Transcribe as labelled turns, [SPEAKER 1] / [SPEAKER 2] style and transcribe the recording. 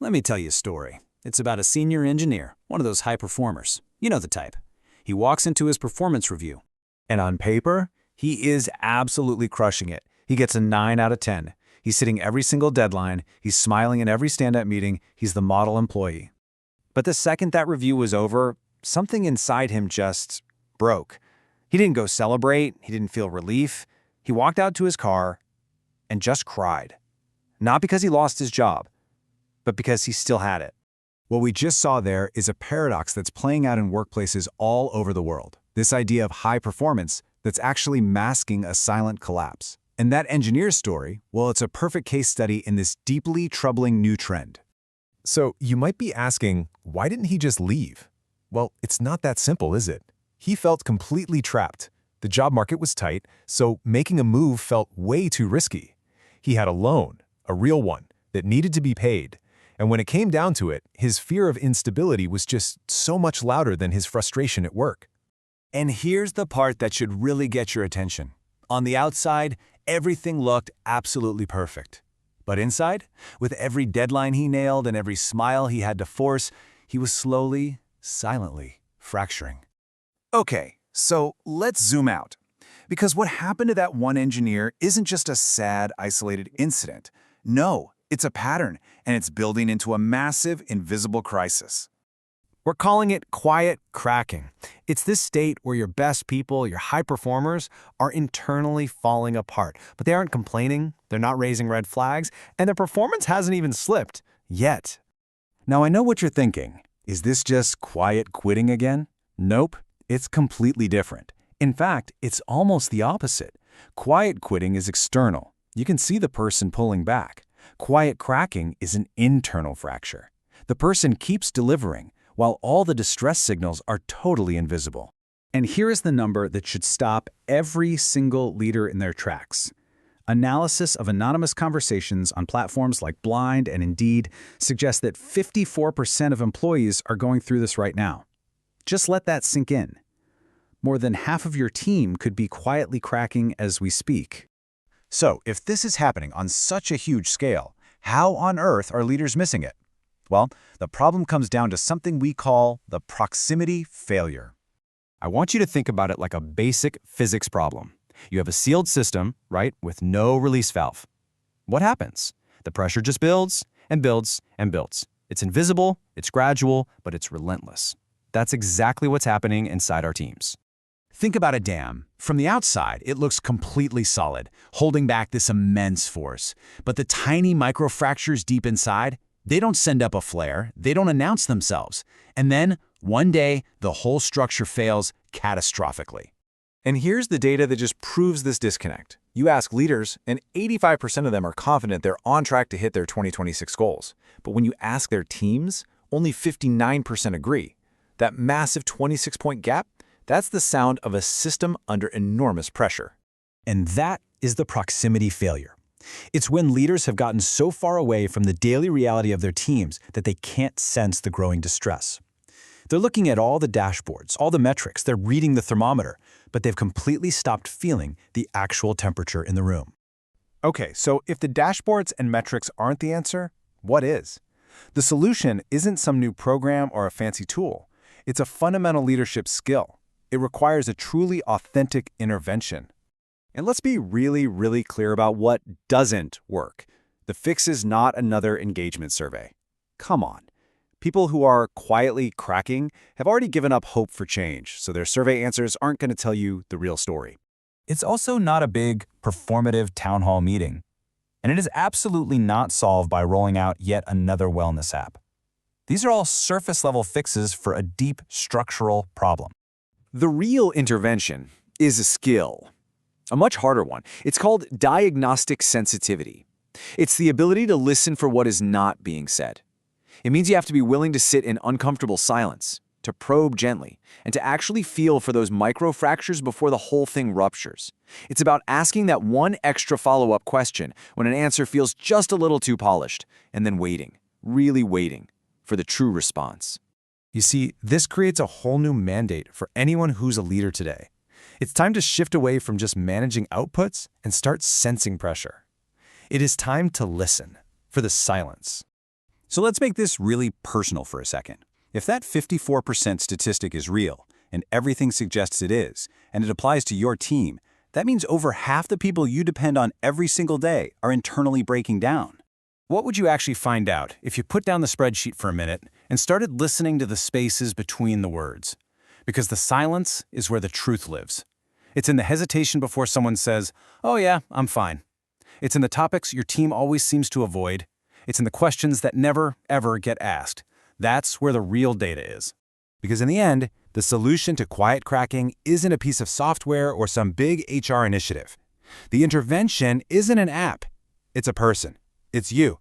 [SPEAKER 1] Let me tell you a story. It's about a senior engineer, one of those high performers. You know the type. He walks into his performance review.
[SPEAKER 2] And on paper, he is absolutely crushing it. He gets a 9 out of 10. He's hitting every single deadline. He's smiling in every stand-up meeting. He's the model employee. But the second that review was over, something inside him just broke. He didn't go celebrate. He didn't feel relief. He walked out to his car and just cried. Not because he lost his job, but because he still had it.
[SPEAKER 3] What we just saw there is a paradox that's playing out in workplaces all over the world. This idea of high performance that's actually masking a silent collapse. And that engineer's story, well, it's a perfect case study in this deeply troubling new trend.
[SPEAKER 4] So you might be asking, why didn't he just leave? Well, it's not that simple, is it? He felt completely trapped. The job market was tight, so making a move felt way too risky. He had a loan, a real one, that needed to be paid. And when it came down to it, his fear of instability was just so much louder than his frustration at work.
[SPEAKER 3] And here's the part that should really get your attention. On the outside, everything looked absolutely perfect. But inside, with every deadline he nailed and every smile he had to force, he was slowly, silently fracturing. Okay, so let's zoom out. Because what happened to that one engineer isn't just a sad, isolated incident. No, it's a pattern, and it's building into a massive, invisible crisis.
[SPEAKER 2] We're calling it quiet cracking. It's this state where your best people, your high performers, are internally falling apart. But they aren't complaining, they're not raising red flags, and their performance hasn't even slipped. Yet.
[SPEAKER 3] Now I know what you're thinking. Is this just quiet quitting again? Nope, it's completely different. In fact, it's almost the opposite. Quiet quitting is external. You can see the person pulling back. Quiet cracking is an internal fracture. The person keeps delivering, while all the distress signals are totally invisible. And here is the number that should stop every single leader in their tracks. Analysis of anonymous conversations on platforms like Blind and Indeed suggests that 54% of employees are going through this right now. Just let that sink in. More than half of your team could be quietly cracking as we speak. So, if this is happening on such a huge scale, how on earth are leaders missing it? Well, the problem comes down to something we call the proximity failure.
[SPEAKER 2] I want you to think about it like a basic physics problem. You have a sealed system, right, with no release valve. What happens? The pressure just builds and builds and builds. It's invisible, it's gradual, but it's relentless. That's exactly what's happening inside our teams.
[SPEAKER 3] Think about a dam. From the outside, it looks completely solid, holding back this immense force. But the tiny microfractures deep inside, they don't send up a flare, they don't announce themselves. And then, one day, the whole structure fails catastrophically.
[SPEAKER 4] And here's the data that just proves this disconnect. You ask leaders, and 85% of them are confident they're on track to hit their 2026 goals. But when you ask their teams, only 59% agree. That massive 26-point gap, that's the sound of a system under enormous pressure.
[SPEAKER 3] And that is the proximity failure. It's when leaders have gotten so far away from the daily reality of their teams that they can't sense the growing distress. They're looking at all the dashboards, all the metrics, they're reading the thermometer, but they've completely stopped feeling the actual temperature in the room.
[SPEAKER 4] Okay, so if the dashboards and metrics aren't the answer, what is? The solution isn't some new program or a fancy tool. It's a fundamental leadership skill. It requires a truly authentic intervention. And let's be really, really clear about what doesn't work. The fix is not another engagement survey. Come on. People who are quietly cracking have already given up hope for change, so their survey answers aren't going to tell you the real story.
[SPEAKER 3] It's also not a big, performative town hall meeting. And it is absolutely not solved by rolling out yet another wellness app. These are all surface-level fixes for a deep structural problem.
[SPEAKER 4] The real intervention is a skill, a much harder one. It's called Diagnostic Sensitivity. It's the ability to listen for what is not being said. It means you have to be willing to sit in uncomfortable silence, to probe gently, and to actually feel for those microfractures before the whole thing ruptures. It's about asking that one extra follow-up question when an answer feels just a little too polished, and then waiting, really waiting, for the true response. You see, this creates a whole new mandate for anyone who's a leader today. It's time to shift away from just managing outputs and start sensing pressure. It is time to listen for the silence.
[SPEAKER 3] So let's make this really personal for a second. If that 54% statistic is real, and everything suggests it is, and it applies to your team, that means over half the people you depend on every single day are internally breaking down. What would you actually find out if you put down the spreadsheet for a minute and started listening to the spaces between the words? Because the silence is where the truth lives. It's in the hesitation before someone says, "Oh yeah, I'm fine." It's in the topics your team always seems to avoid. It's in the questions that never, ever get asked. That's where the real data is.
[SPEAKER 2] Because in the end, the solution to quiet cracking isn't a piece of software or some big HR initiative. The intervention isn't an app. It's a person. It's you.